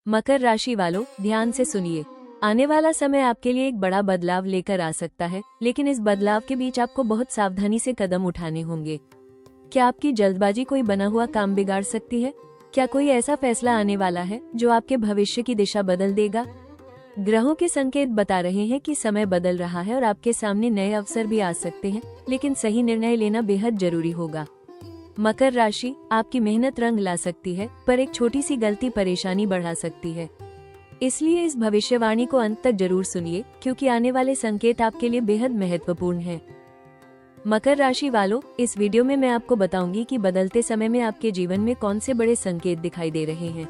मकर राशि वालों, ध्यान से सुनिए। आने वाला समय आपके लिए एक बड़ा बदलाव लेकर आ सकता है, लेकिन इस बदलाव के बीच आपको बहुत सावधानी से कदम उठाने होंगे। क्या आपकी जल्दबाजी कोई बना हुआ काम बिगाड़ सकती है? क्या कोई ऐसा फैसला आने वाला है जो आपके भविष्य की दिशा बदल देगा? ग्रहों के संकेत बता रहे हैं कि समय बदल रहा है और आपके सामने नए अवसर भी आ सकते हैं, लेकिन सही निर्णय लेना बेहद जरूरी होगा। मकर राशि, आपकी मेहनत रंग ला सकती है, पर एक छोटी सी गलती परेशानी बढ़ा सकती है। इसलिए इस भविष्यवाणी को अंत तक जरूर सुनिए, क्योंकि आने वाले संकेत आपके लिए बेहद महत्वपूर्ण हैं। मकर राशि वालों, इस वीडियो में मैं आपको बताऊंगी कि बदलते समय में आपके जीवन में कौन से बड़े संकेत दिखाई दे रहे हैं।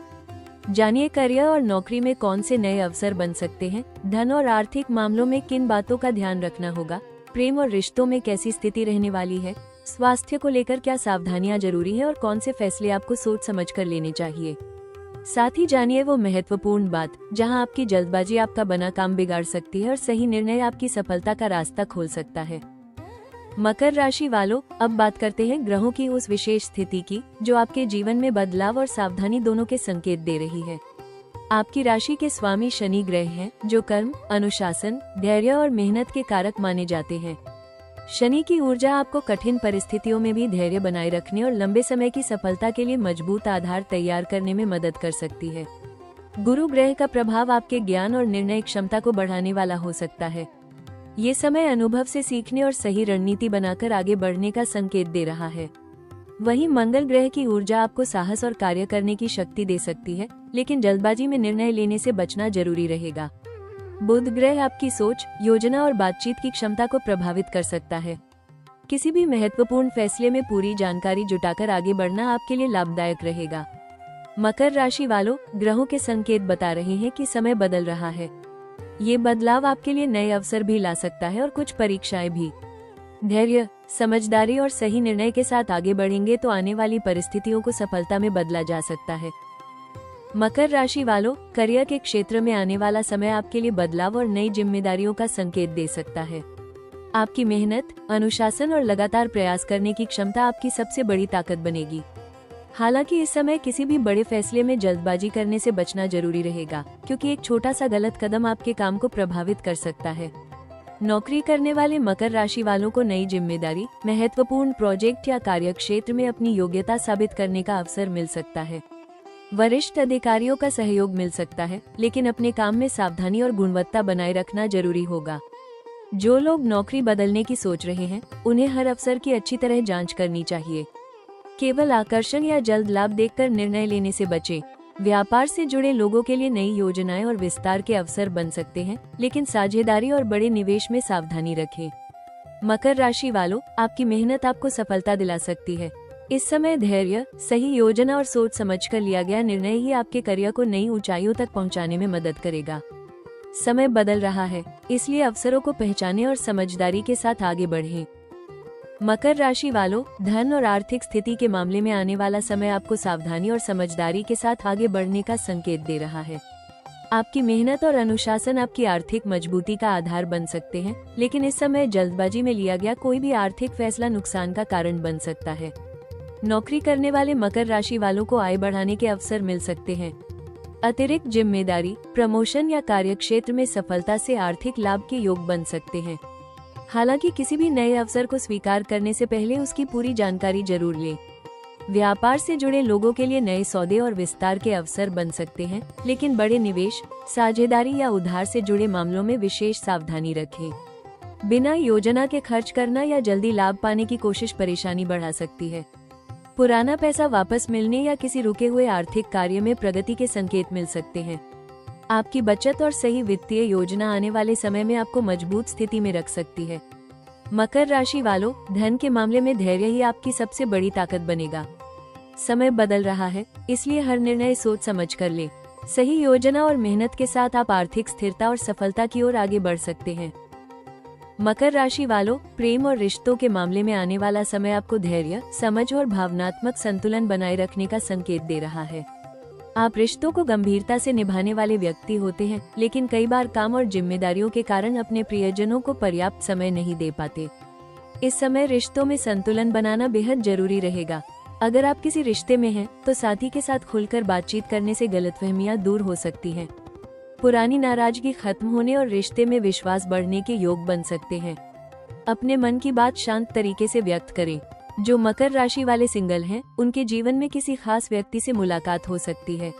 जानिए करियर और नौकरी में कौन से नए अवसर बन सकते हैं, धन और आर्थिक मामलों में किन बातों का ध्यान रखना होगा, प्रेम और रिश्तों में कैसी स्थिति रहने वाली है, स्वास्थ्य को लेकर क्या सावधानियां जरूरी है और कौन से फैसले आपको सोच समझ कर लेने चाहिए। साथ ही जानिए वो महत्वपूर्ण बात जहां आपकी जल्दबाजी आपका बना काम बिगाड़ सकती है और सही निर्णय आपकी सफलता का रास्ता खोल सकता है। मकर राशि वालों, अब बात करते हैं ग्रहों की उस विशेष स्थिति की जो आपके जीवन में बदलाव और सावधानी दोनों के संकेत दे रही है। आपकी राशि के स्वामी शनि ग्रह हैं, जो कर्म, अनुशासन, धैर्य और मेहनत के कारक माने जाते हैं। शनि की ऊर्जा आपको कठिन परिस्थितियों में भी धैर्य बनाए रखने और लंबे समय की सफलता के लिए मजबूत आधार तैयार करने में मदद कर सकती है। गुरु ग्रह का प्रभाव आपके ज्ञान और निर्णय क्षमता को बढ़ाने वाला हो सकता है। ये समय अनुभव से सीखने और सही रणनीति बनाकर आगे बढ़ने का संकेत दे रहा है। वहीं मंगल ग्रह की ऊर्जा आपको साहस और कार्य करने की शक्ति दे सकती है, लेकिन जल्दबाजी में निर्णय लेने से बचना जरूरी रहेगा। बुध ग्रह आपकी सोच, योजना और बातचीत की क्षमता को प्रभावित कर सकता है। किसी भी महत्वपूर्ण फैसले में पूरी जानकारी जुटाकर आगे बढ़ना आपके लिए लाभदायक रहेगा। मकर राशि वालों, ग्रहों के संकेत बता रहे हैं कि समय बदल रहा है। ये बदलाव आपके लिए नए अवसर भी ला सकता है और कुछ परीक्षाएं भी। धैर्य, समझदारी और सही निर्णय के साथ आगे बढ़ेंगे तो आने वाली परिस्थितियों को सफलता में बदला जा सकता है। मकर राशि वालों, करियर के क्षेत्र में आने वाला समय आपके लिए बदलाव और नई जिम्मेदारियों का संकेत दे सकता है। आपकी मेहनत, अनुशासन और लगातार प्रयास करने की क्षमता आपकी सबसे बड़ी ताकत बनेगी। हालांकि इस समय किसी भी बड़े फैसले में जल्दबाजी करने से बचना जरूरी रहेगा, क्योंकि एक छोटा सा गलत कदम आपके काम को प्रभावित कर सकता है। नौकरी करने वाले मकर राशि वालों को नई जिम्मेदारी, महत्वपूर्ण प्रोजेक्ट या कार्यक्षेत्र में अपनी योग्यता साबित करने का अवसर मिल सकता है। वरिष्ठ अधिकारियों का सहयोग मिल सकता है, लेकिन अपने काम में सावधानी और गुणवत्ता बनाए रखना जरूरी होगा। जो लोग नौकरी बदलने की सोच रहे हैं, उन्हें हर अवसर की अच्छी तरह जांच करनी चाहिए। केवल आकर्षण या जल्द लाभ देखकर निर्णय लेने से बचें। व्यापार से जुड़े लोगों के लिए नई योजनाएं और विस्तार के अवसर बन सकते हैं, लेकिन साझेदारी और बड़े निवेश में सावधानी रखें। मकर राशि वालों, आपकी मेहनत आपको सफलता दिला सकती है। इस समय धैर्य, सही योजना और सोच समझकर लिया गया निर्णय ही आपके करियर को नई ऊंचाइयों तक पहुंचाने में मदद करेगा। समय बदल रहा है, इसलिए अवसरों को पहचानें और समझदारी के साथ आगे बढ़ें। मकर राशि वालों, धन और आर्थिक स्थिति के मामले में आने वाला समय आपको सावधानी और समझदारी के साथ आगे बढ़ने का संकेत दे रहा है। आपकी मेहनत और अनुशासन आपकी आर्थिक मजबूती का आधार बन सकते हैं, लेकिन इस समय जल्दबाजी में लिया गया कोई भी आर्थिक फैसला नुकसान का कारण बन सकता है। नौकरी करने वाले मकर राशि वालों को आय बढ़ाने के अवसर मिल सकते हैं। अतिरिक्त जिम्मेदारी, प्रमोशन या कार्यक्षेत्र में सफलता से आर्थिक लाभ के योग बन सकते हैं। हालांकि किसी भी नए अवसर को स्वीकार करने से पहले उसकी पूरी जानकारी जरूर लें। व्यापार से जुड़े लोगों के लिए नए सौदे और विस्तार के अवसर बन सकते हैं, लेकिन बड़े निवेश, साझेदारी या उधार से जुड़े मामलों में विशेष सावधानी रखें। बिना योजना के खर्च करना या जल्दी लाभ पाने की कोशिश परेशानी बढ़ा सकती है। पुराना पैसा वापस मिलने या किसी रुके हुए आर्थिक कार्य में प्रगति के संकेत मिल सकते हैं। आपकी बचत और सही वित्तीय योजना आने वाले समय में आपको मजबूत स्थिति में रख सकती है। मकर राशि वालों, धन के मामले में धैर्य ही आपकी सबसे बड़ी ताकत बनेगा। समय बदल रहा है, इसलिए हर निर्णय सोच समझ कर लें। सही योजना और मेहनत के साथ आप आर्थिक स्थिरता और सफलता की ओर आगे बढ़ सकते हैं। मकर राशि वालों, प्रेम और रिश्तों के मामले में आने वाला समय आपको धैर्य, समझ और भावनात्मक संतुलन बनाए रखने का संकेत दे रहा है। आप रिश्तों को गंभीरता से निभाने वाले व्यक्ति होते हैं, लेकिन कई बार काम और जिम्मेदारियों के कारण अपने प्रियजनों को पर्याप्त समय नहीं दे पाते। इस समय रिश्तों में संतुलन बनाना बेहद जरूरी रहेगा। अगर आप किसी रिश्ते में हैं, तो साथी के साथ खुलकर बातचीत करने से गलतफहमियां दूर हो सकती हैं। पुरानी नाराजगी खत्म होने और रिश्ते में विश्वास बढ़ने के योग बन सकते हैं। अपने मन की बात शांत तरीके से व्यक्त करें। जो मकर राशि वाले सिंगल हैं, उनके जीवन में किसी खास व्यक्ति से मुलाकात हो सकती है।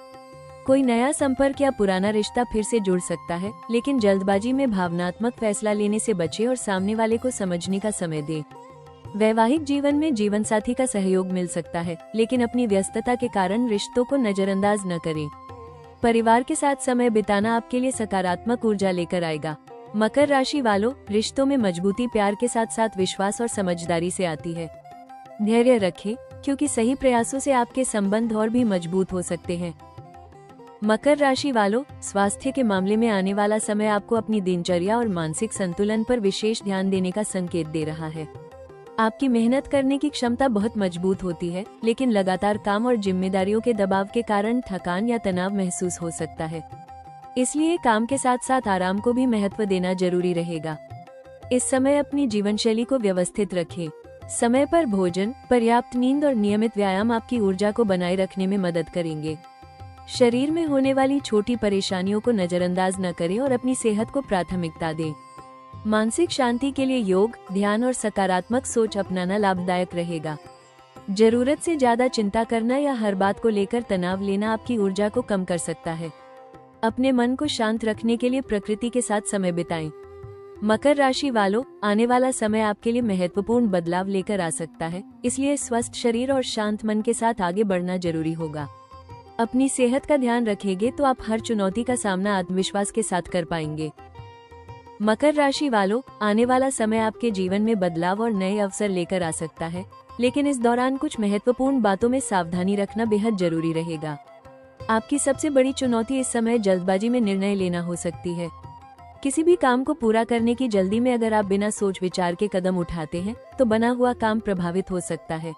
कोई नया संपर्क या पुराना रिश्ता फिर से जुड़ सकता है, लेकिन जल्दबाजी में भावनात्मक फैसला लेने से बचें और सामने वाले को समझने का समय दें। वैवाहिक जीवन में जीवन साथी का सहयोग मिल सकता है, लेकिन अपनी व्यस्तता के कारण रिश्तों को नजरअंदाज न करें। परिवार के साथ समय बिताना आपके लिए सकारात्मक ऊर्जा लेकर आएगा। मकर राशि वालों, रिश्तों में मजबूती प्यार के साथ साथ विश्वास और समझदारी से आती है। धैर्य रखें, क्योंकि सही प्रयासों से आपके संबंध और भी मजबूत हो सकते हैं। मकर राशि वालों, स्वास्थ्य के मामले में आने वाला समय आपको अपनी दिनचर्या और मानसिक संतुलन पर विशेष ध्यान देने का संकेत दे रहा है। आपकी मेहनत करने की क्षमता बहुत मजबूत होती है, लेकिन लगातार काम और जिम्मेदारियों के दबाव के कारण थकान या तनाव महसूस हो सकता है। इसलिए काम के साथ साथ आराम को भी महत्व देना जरूरी रहेगा। इस समय अपनी जीवनशैली को व्यवस्थित रखें। समय पर भोजन, पर्याप्त नींद और नियमित व्यायाम आपकी ऊर्जा को बनाए रखने में मदद करेंगे। शरीर में होने वाली छोटी परेशानियों को नजरअंदाज न करें और अपनी सेहत को प्राथमिकता दें। मानसिक शांति के लिए योग, ध्यान और सकारात्मक सोच अपनाना लाभदायक रहेगा। जरूरत से ज्यादा चिंता करना या हर बात को लेकर तनाव लेना आपकी ऊर्जा को कम कर सकता है। अपने मन को शांत रखने के लिए प्रकृति के साथ समय बिताएं। मकर राशि वालों, आने वाला समय आपके लिए महत्वपूर्ण बदलाव लेकर आ सकता है, इसलिए स्वस्थ शरीर और शांत मन के साथ आगे बढ़ना जरूरी होगा। अपनी सेहत का ध्यान रखेंगे तो आप हर चुनौती का सामना आत्मविश्वास के साथ कर पाएंगे। मकर राशि वालों, आने वाला समय आपके जीवन में बदलाव और नए अवसर लेकर आ सकता है, लेकिन इस दौरान कुछ महत्वपूर्ण बातों में सावधानी रखना बेहद जरूरी रहेगा। आपकी सबसे बड़ी चुनौती इस समय जल्दबाजी में निर्णय लेना हो सकती है। किसी भी काम को पूरा करने की जल्दी में अगर आप बिना सोच विचार के कदम उठाते हैं, तो बना हुआ काम प्रभावित हो सकता है।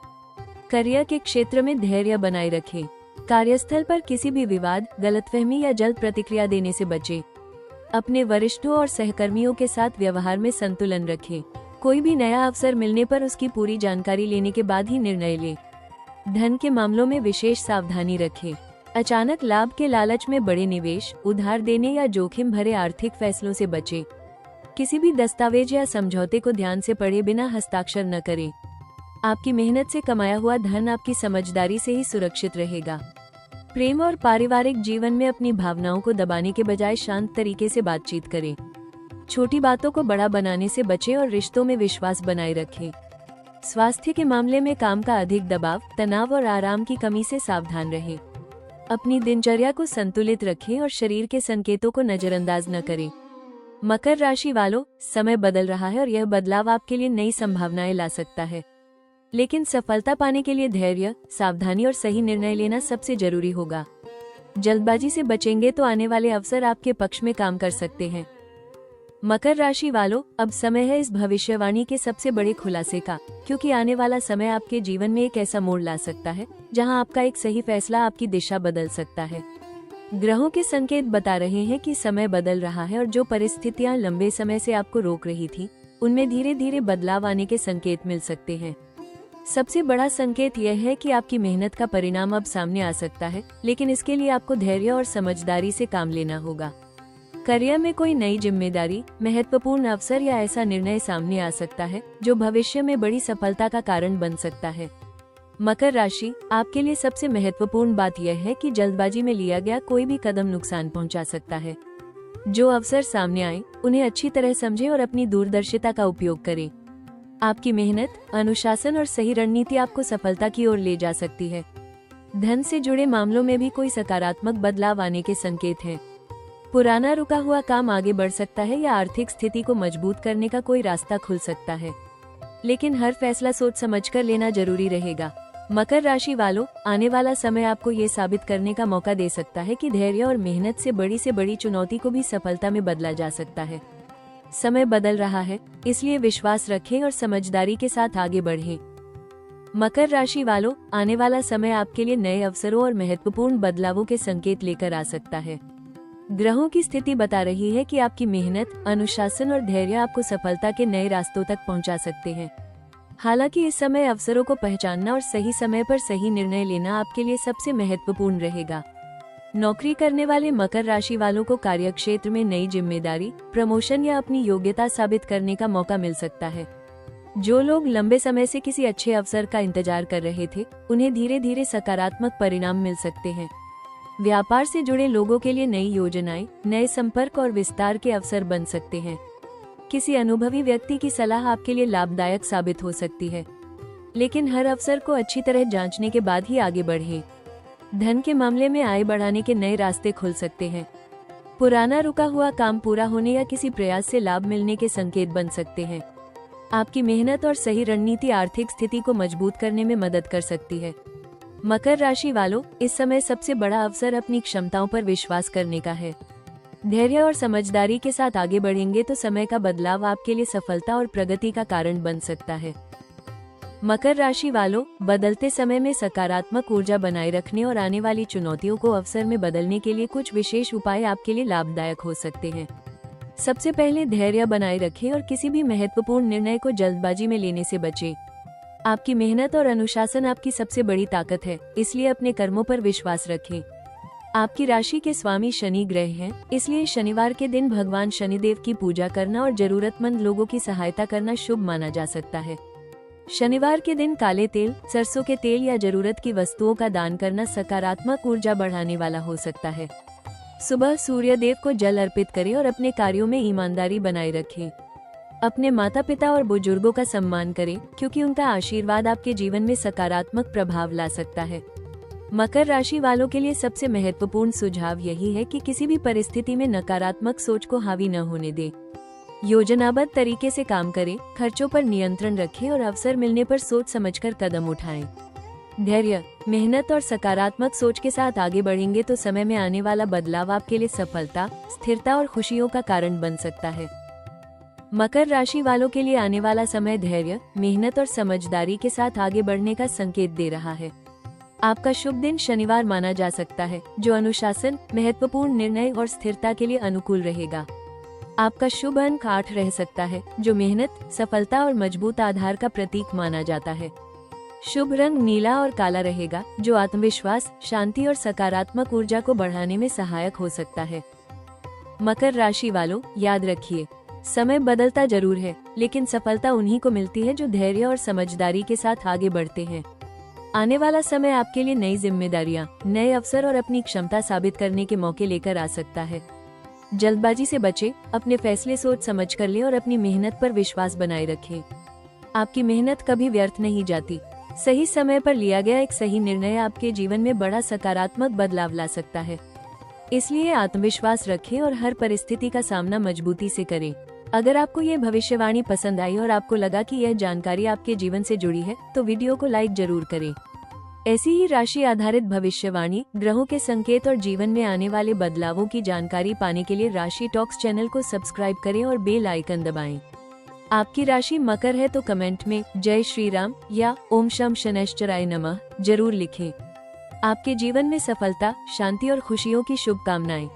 करियर के क्षेत्र में धैर्य बनाए रखें। कार्यस्थल पर किसी भी विवाद, गलतफहमी या जल्द प्रतिक्रिया देने से बचें। अपने वरिष्ठों और सहकर्मियों के साथ व्यवहार में संतुलन रखें। कोई भी नया अवसर मिलने पर उसकी पूरी जानकारी लेने के बाद ही निर्णय लें। धन के मामलों में विशेष सावधानी रखें। अचानक लाभ के लालच में बड़े निवेश, उधार देने या जोखिम भरे आर्थिक फैसलों से बचें। किसी भी दस्तावेज या समझौते को ध्यान से पढ़े बिना हस्ताक्षर न करें। आपकी मेहनत से कमाया हुआ धन आपकी समझदारी से ही सुरक्षित रहेगा। प्रेम और पारिवारिक जीवन में अपनी भावनाओं को दबाने के बजाय शांत तरीके से बातचीत करें। छोटी बातों को बड़ा बनाने से बचें और रिश्तों में विश्वास बनाए रखें। स्वास्थ्य के मामले में काम का अधिक दबाव, तनाव और आराम की कमी से सावधान रहें। अपनी दिनचर्या को संतुलित रखें और शरीर के संकेतों को नजरअंदाज न करें। मकर राशि वालों, समय बदल रहा है और यह बदलाव आपके लिए नई संभावनाएं ला सकता है, लेकिन सफलता पाने के लिए धैर्य, सावधानी और सही निर्णय लेना सबसे जरूरी होगा। जल्दबाजी से बचेंगे तो आने वाले अवसर आपके पक्ष में काम कर सकते हैं। मकर राशि वालों, अब समय है इस भविष्यवाणी के सबसे बड़े खुलासे का, क्योंकि आने वाला समय आपके जीवन में एक ऐसा मोड़ ला सकता है जहां आपका एक सही फैसला आपकी दिशा बदल सकता है। ग्रहों के संकेत बता रहे हैं कि समय बदल रहा है और जो परिस्थितियां लंबे समय से आपको रोक रही थी, उनमें धीरे धीरे बदलाव आने के संकेत मिल सकते हैं। सबसे बड़ा संकेत यह है कि आपकी मेहनत का परिणाम अब सामने आ सकता है, लेकिन इसके लिए आपको धैर्य और समझदारी से काम लेना होगा। करियर में कोई नई जिम्मेदारी, महत्वपूर्ण अवसर या ऐसा निर्णय सामने आ सकता है जो भविष्य में बड़ी सफलता का कारण बन सकता है। मकर राशि, आपके लिए सबसे महत्वपूर्ण बात यह है कि जल्दबाजी में लिया गया कोई भी कदम नुकसान पहुंचा सकता है। जो अवसर सामने आए, उन्हें अच्छी तरह समझें और अपनी दूरदर्शिता का उपयोग करें। आपकी मेहनत, अनुशासन और सही रणनीति आपको सफलता की ओर ले जा सकती है। धन से जुड़े मामलों में भी कोई सकारात्मक बदलाव आने के संकेत हैं। पुराना रुका हुआ काम आगे बढ़ सकता है या आर्थिक स्थिति को मजबूत करने का कोई रास्ता खुल सकता है, लेकिन हर फैसला सोच समझकर लेना जरूरी रहेगा। मकर राशि वालों, आने वाला समय आपको ये साबित करने का मौका दे सकता है कि धैर्य और मेहनत से बड़ी चुनौती को भी सफलता में बदला जा सकता है। समय बदल रहा है, इसलिए विश्वास रखें और समझदारी के साथ आगे बढ़ें। मकर राशि वालों, आने वाला समय आपके लिए नए अवसरों और महत्वपूर्ण बदलावों के संकेत लेकर आ सकता है। ग्रहों की स्थिति बता रही है कि आपकी मेहनत, अनुशासन और धैर्य आपको सफलता के नए रास्तों तक पहुंचा सकते हैं। हालांकि इस समय अवसरों को पहचानना और सही समय पर सही निर्णय लेना आपके लिए सबसे महत्वपूर्ण रहेगा। नौकरी करने वाले मकर राशि वालों को कार्यक्षेत्र में नई जिम्मेदारी, प्रमोशन या अपनी योग्यता साबित करने का मौका मिल सकता है। जो लोग लंबे समय से किसी अच्छे अवसर का इंतजार कर रहे थे, उन्हें धीरे धीरे सकारात्मक परिणाम मिल सकते हैं। व्यापार से जुड़े लोगों के लिए नई योजनाएं, नए संपर्क और विस्तार के अवसर बन सकते हैं। किसी अनुभवी व्यक्ति की सलाह आपके लिए लाभदायक साबित हो सकती है, लेकिन हर अवसर को अच्छी तरह जांचने के बाद ही आगे बढ़ें। धन के मामले में आय बढ़ाने के नए रास्ते खुल सकते हैं। पुराना रुका हुआ काम पूरा होने या किसी प्रयास से लाभ मिलने के संकेत बन सकते हैं। आपकी मेहनत और सही रणनीति आर्थिक स्थिति को मजबूत करने में मदद कर सकती है। मकर राशि वालों, इस समय सबसे बड़ा अवसर अपनी क्षमताओं पर विश्वास करने का है। धैर्य और समझदारी के साथ आगे बढ़ेंगे तो समय का बदलाव आपके लिए सफलता और प्रगति का कारण बन सकता है। मकर राशि वालों, बदलते समय में सकारात्मक ऊर्जा बनाए रखने और आने वाली चुनौतियों को अवसर में बदलने के लिए कुछ विशेष उपाय आपके लिए लाभदायक हो सकते हैं। सबसे पहले धैर्य बनाए रखें और किसी भी महत्वपूर्ण निर्णय को जल्दबाजी में लेने से बचें। आपकी मेहनत और अनुशासन आपकी सबसे बड़ी ताकत है, इसलिए अपने कर्मों पर विश्वास रखें। आपकी राशि के स्वामी शनि ग्रह हैं, इसलिए शनिवार के दिन भगवान शनिदेव की पूजा करना और जरूरतमंद लोगों की सहायता करना शुभ माना जा सकता है। शनिवार के दिन काले तेल, सरसों के तेल या जरूरत की वस्तुओं का दान करना सकारात्मक ऊर्जा बढ़ाने वाला हो सकता है। सुबह सूर्य देव को जल अर्पित करें और अपने कार्यों में ईमानदारी बनाए रखें। अपने माता पिता और बुजुर्गों का सम्मान करें, क्योंकि उनका आशीर्वाद आपके जीवन में सकारात्मक प्रभाव ला सकता है। मकर राशि वालों के लिए सबसे महत्वपूर्ण सुझाव यही है कि किसी भी परिस्थिति में नकारात्मक सोच को हावी न होने दें। योजनाबद्ध तरीके से काम करें, खर्चों पर नियंत्रण रखें और अवसर मिलने पर सोच समझकर कदम उठाएं। धैर्य, मेहनत और सकारात्मक सोच के साथ आगे बढ़ेंगे तो समय में आने वाला बदलाव आपके लिए सफलता, स्थिरता और खुशियों का कारण बन सकता है। मकर राशि वालों के लिए आने वाला समय धैर्य, मेहनत और समझदारी के साथ आगे बढ़ने का संकेत दे रहा है। आपका शुभ दिन शनिवार माना जा सकता है, जो अनुशासन, महत्वपूर्ण निर्णय और स्थिरता के लिए अनुकूल रहेगा। आपका शुभ अंक 8 रह सकता है, जो मेहनत, सफलता और मजबूत आधार का प्रतीक माना जाता है। शुभ रंग नीला और काला रहेगा, जो आत्मविश्वास, शांति और सकारात्मक ऊर्जा को बढ़ाने में सहायक हो सकता है। मकर राशि वालों, याद रखिए, समय बदलता जरूर है, लेकिन सफलता उन्हीं को मिलती है जो धैर्य और समझदारी के साथ आगे बढ़ते हैं। आने वाला समय आपके लिए नई जिम्मेदारियां, नए अवसर और अपनी क्षमता साबित करने के मौके लेकर आ सकता है। जल्दबाजी से बचें, अपने फैसले सोच समझ कर लें और अपनी मेहनत पर विश्वास बनाए रखें। आपकी मेहनत कभी व्यर्थ नहीं जाती। सही समय पर लिया गया एक सही निर्णय आपके जीवन में बड़ा सकारात्मक बदलाव ला सकता है। इसलिए आत्मविश्वास रखें और हर परिस्थिति का सामना मजबूती से करें। अगर आपको ये भविष्यवाणी पसंद आई और आपको लगा कि यह जानकारी आपके जीवन से जुड़ी है, तो वीडियो को लाइक जरूर करें। ऐसी ही राशि आधारित भविष्यवाणी, ग्रहों के संकेत और जीवन में आने वाले बदलावों की जानकारी पाने के लिए राशि टॉक्स चैनल को सब्सक्राइब करें और बेल आइकन दबाएं। आपकी राशि मकर है तो कमेंट में जय श्री राम या ओम शम शनैश्चराय नमः जरूर लिखें। आपके जीवन में सफलता, शांति और खुशियों की शुभकामनाएं।